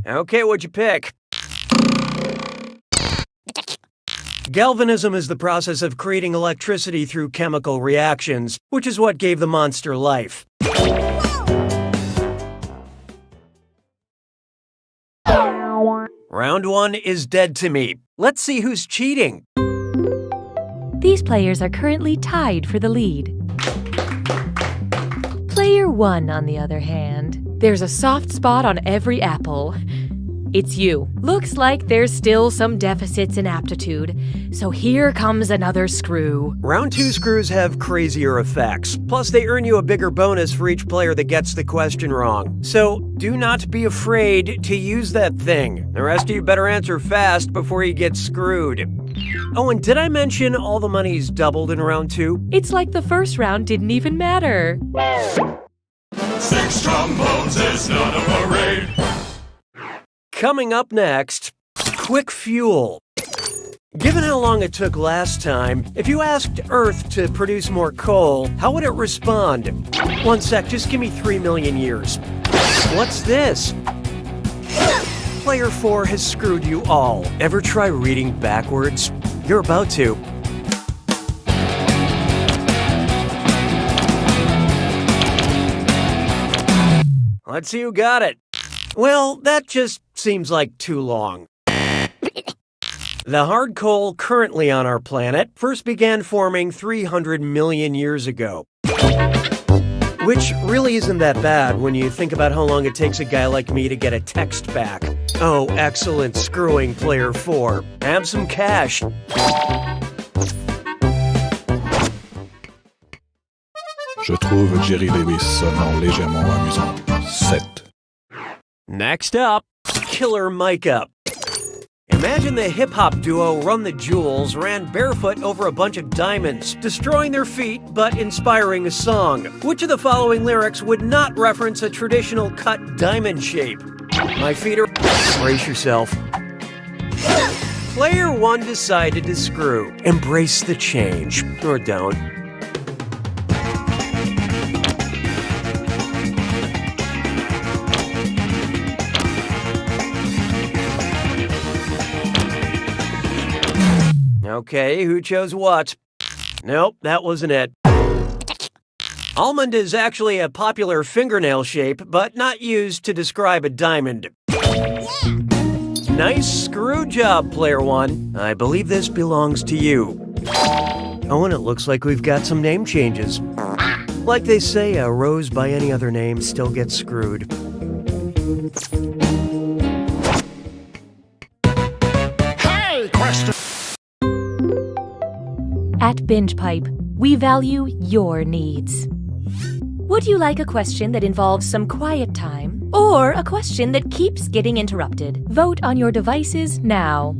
Speaker 13: Okay, what'd you pick? Galvanism is the process of creating electricity through chemical reactions, which is what gave the monster life. Round 1 is dead to me. Let's see who's cheating.
Speaker 6: These players are currently tied for the lead. Player 1, on the other hand, there's a soft spot on every apple. It's you. Looks like there's still some deficits in aptitude, so here comes another screw.
Speaker 13: Round 2 screws have crazier effects. Plus, they earn you a bigger bonus for each player that gets the question wrong. So, do not be afraid to use that thing. The rest of you better answer fast before you get screwed. Oh, and did I mention all the money's doubled in round 2?
Speaker 6: It's like the first round didn't even matter.
Speaker 4: 6 trombones is not a parade.
Speaker 13: Coming up next, quick fuel. Given how long it took last time, if you asked Earth to produce more coal, how would it respond? 1 sec, just give me 3 million years. What's this? Player 4 has screwed you all. Ever try reading backwards? You're about to. Let's see who got it. Well, that just seems like too long. The hard coal currently on our planet first began forming 300 million years ago. Which really isn't that bad when you think about how long it takes a guy like me to get a text back. Oh, excellent screwing, player 4. Have some cash.
Speaker 11: Je trouve Jerry Lewis seulement légèrement amusant. 7.
Speaker 13: Next up, Killer Micah. Imagine the hip-hop duo Run the Jewels ran barefoot over a bunch of diamonds, destroying their feet but inspiring a song. Which of the following lyrics would not reference a traditional cut diamond shape? My feet are... Brace yourself. Player 1 decided to screw. Embrace the change. Or don't. Okay, who chose what? Nope, that wasn't it. Almond is actually a popular fingernail shape, but not used to describe a diamond. Nice screw job, player 1. I believe this belongs to you. Oh, and it looks like we've got some name changes. Like they say, a rose by any other name still gets screwed.
Speaker 14: Hey, question!
Speaker 6: At Binge Pipe, we value your needs. Would you like a question that involves some quiet time, or a question that keeps getting interrupted? Vote on your devices now.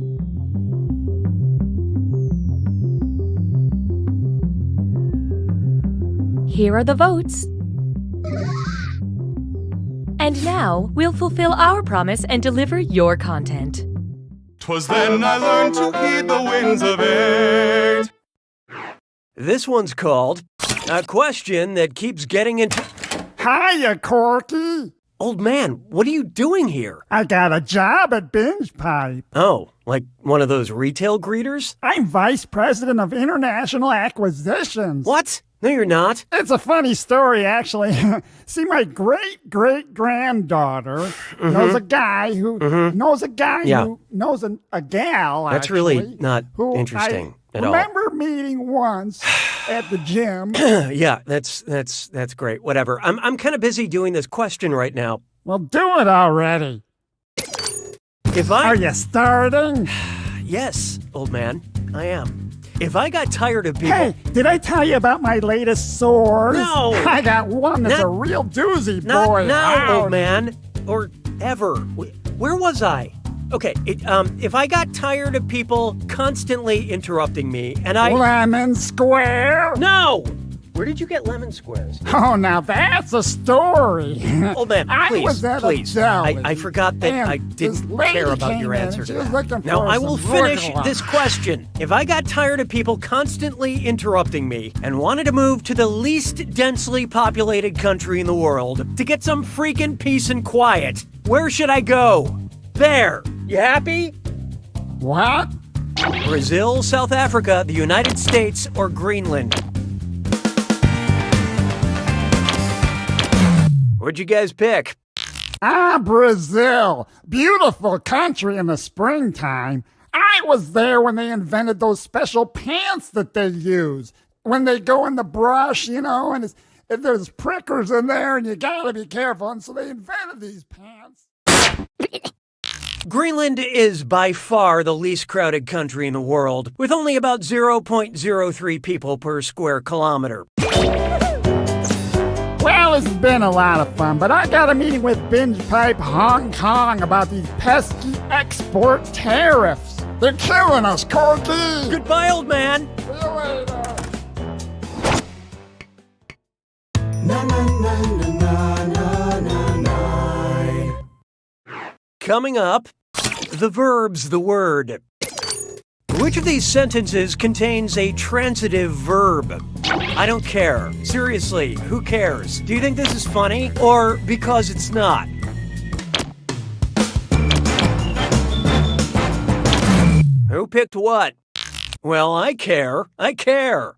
Speaker 6: Here are the votes. And now, we'll fulfill our promise and deliver your content.
Speaker 4: 'Twas then I learned to heed the winds of 8.
Speaker 13: This one's called A Question That Keeps Getting Into...
Speaker 14: Hiya, Corky.
Speaker 13: Old man, what are you doing here?
Speaker 14: I got a job at Binge Pipe.
Speaker 13: Oh, like one of those retail greeters?
Speaker 14: I'm Vice President of International Acquisitions.
Speaker 13: What? No, you're not.
Speaker 14: It's a funny story, actually. See, my great-great-granddaughter knows a guy who knows a guy who knows a gal,
Speaker 13: That's
Speaker 14: actually,
Speaker 13: really not interesting at all.
Speaker 14: Remember meeting once at the gym.
Speaker 13: Yeah, that's great. Whatever. I'm kind of busy doing this question right now.
Speaker 14: Well, do it already. Are you starting?
Speaker 13: Yes, old man, I am. If I got tired of people...
Speaker 14: Hey, did I tell you about my latest sores?
Speaker 13: No!
Speaker 14: I got one that's a real doozy, boy.
Speaker 13: Not now,
Speaker 14: Ouch.
Speaker 13: old man. Or ever. Where was I? Okay, if I got tired of people constantly interrupting me, and I...
Speaker 14: Lemon Square?
Speaker 13: No! Where did you get lemon squares?
Speaker 14: Oh, now that's a story.
Speaker 13: Old man, please,
Speaker 14: I was at
Speaker 13: please.
Speaker 14: A deli,
Speaker 13: I forgot that I didn't care about your answer to that. Now, I will finish this question. If I got tired of people constantly interrupting me and wanted to move to the least densely populated country in the world to get some freaking peace and quiet, where should I go? There. You happy?
Speaker 14: What?
Speaker 13: Brazil, South Africa, the United States, or Greenland? What'd you guys pick?
Speaker 14: Brazil. Beautiful country in the springtime. I was there when they invented those special pants that they use. When they go in the brush, and there's prickers in there and you gotta be careful. And so they invented these pants.
Speaker 13: Greenland is by far the least crowded country in the world, with only about 0.03 people per square kilometer.
Speaker 14: Well, it's been a lot of fun, but I got a meeting with Binge Pipe Hong Kong about these pesky export tariffs. They're killing us, Corky!
Speaker 13: Goodbye, old man!
Speaker 14: See you later!
Speaker 13: Coming up, the verb's the word. Which of these sentences contains a transitive verb? I don't care. Seriously, who cares? Do you think this is funny? Or because it's not? Who picked what? Well, I care. I care.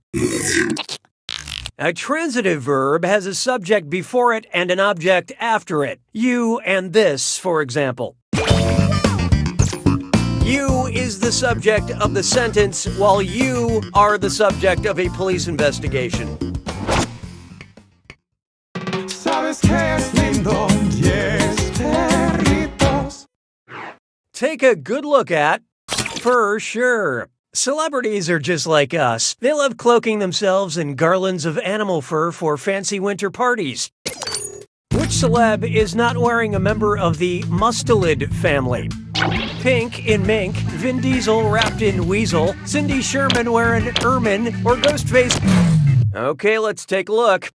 Speaker 13: A transitive verb has a subject before it and an object after it. You and this, for example. You is the subject of the sentence, while you are the subject of a police investigation. take a good look at, for sure. Celebrities are just like us. They love cloaking themselves in garlands of animal fur for fancy winter parties. Which celeb is not wearing a member of the mustelid family? Pink in mink, Vin Diesel wrapped in weasel, Cindy Sherman wearing ermine, or Ghostface. Okay, let's take a look.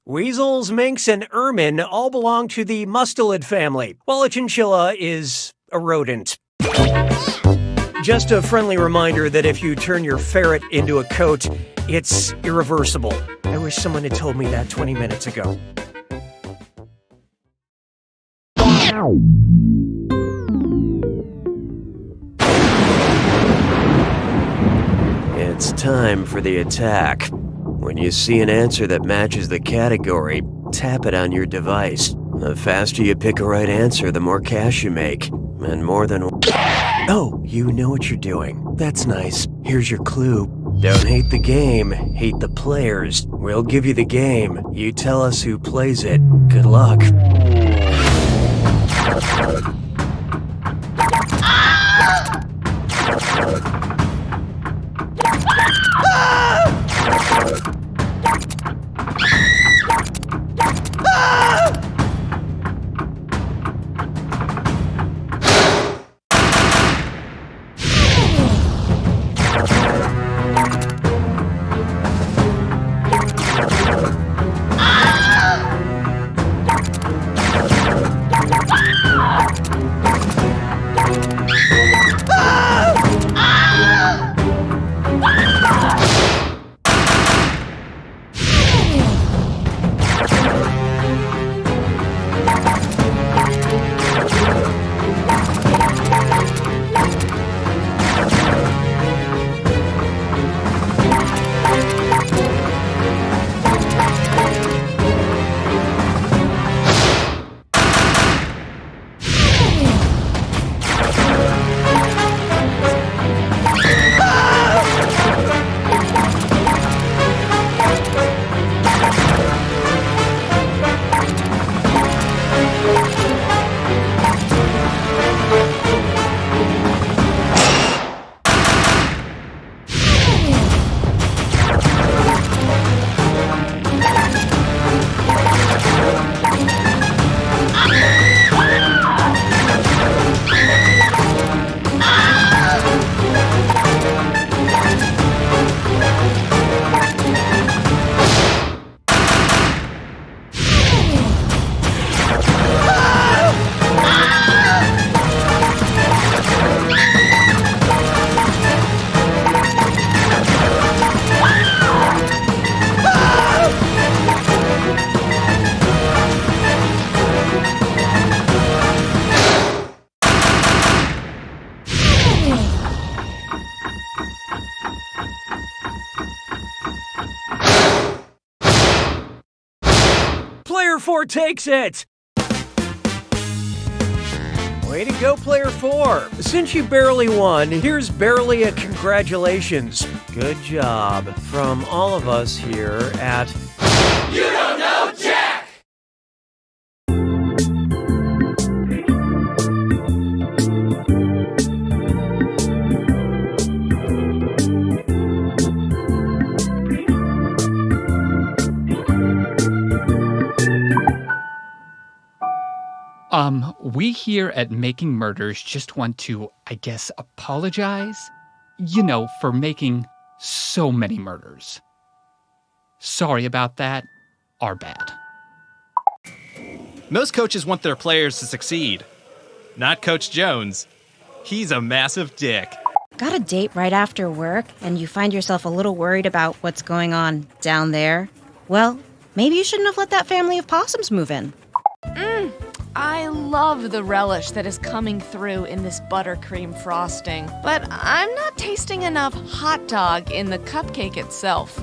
Speaker 13: Weasels, minks, and ermine all belong to the mustelid family, while a chinchilla is a rodent. Just a friendly reminder that if you turn your ferret into a coat, it's irreversible. I wish someone had told me that 20 minutes ago. It's time for the attack. When you see an answer that matches the category, tap it on your device. The faster you pick a right answer, the more cash you make. And more than... Oh, you know what you're doing. That's nice. Here's your clue. Don't hate the game, hate the players. We'll give you the game. You tell us who plays it. Good luck. Player 4 takes it! Way to go, Player 4! Since you barely won, here's barely a congratulations. Good job from all of us here at... You Don't Know Jack!
Speaker 15: We here at Making Murders just want to, I guess, apologize, you know, for making so many murders. Sorry about that. Our bad.
Speaker 7: Most coaches want their players to succeed. Not Coach Jones. He's a massive dick.
Speaker 16: Got a date right after work, and you find yourself a little worried about what's going on down there? Well, maybe you shouldn't have let that family of possums move in.
Speaker 12: I love the relish that is coming through in this buttercream frosting, but I'm not tasting enough hot dog in the cupcake itself.